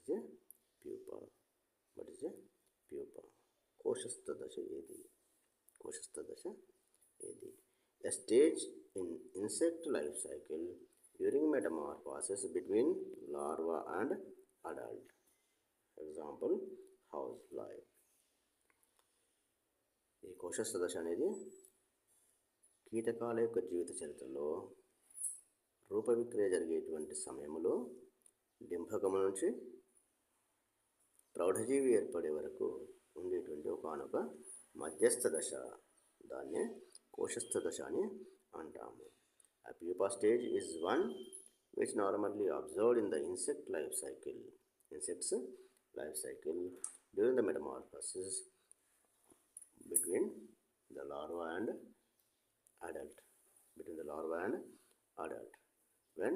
is a pupa? What is a pupa? కోశస్థ దశ ఏది? కోశస్థ దశ ఏది? A stage in insect life cycle during metamorphosis between larva and adult. Example, house fly. ఈ కోశస్థ దశ అనేది కీటకాల యొక్క జీవిత చరిత్రలో రూపవిక్రియ జరిగేటువంటి సమయంలో డింభకము నుంచి ప్రౌఢజీవి ఏర్పడే వరకు ఉండేటువంటి ఒకనొక మధ్యస్థ దశ, దాన్నే కోశస్థ దశ అని అంటాము. A pupa stage is one which normally observed in the insects life cycle during the metamorphosis between the larva and adult. When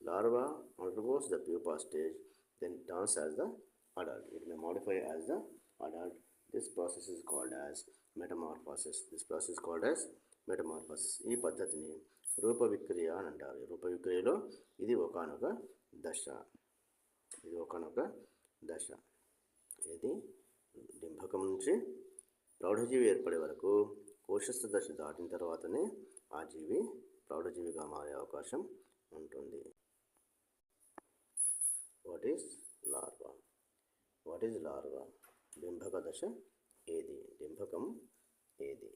larva undergoes the pupa stage, then it turns as the adult. It may modify as the adult. This process is called as metamorphosis. ఈ పద్ధతిని రూపవిక్రియ అని అంటారు. రూపవిక్రియలో ఇది ఒకనొక దశ. ఇది డింభకం నుంచి ప్రౌఢజీవి ఏర్పడే వరకు కోశస్థ దశ దాటిన తర్వాతనే ఆ జీవి ప్రౌఢజీవిగా మారే అవకాశం ఉంటుంది. What is larva? డింభక దశ ఏది? డింభకం ఏది?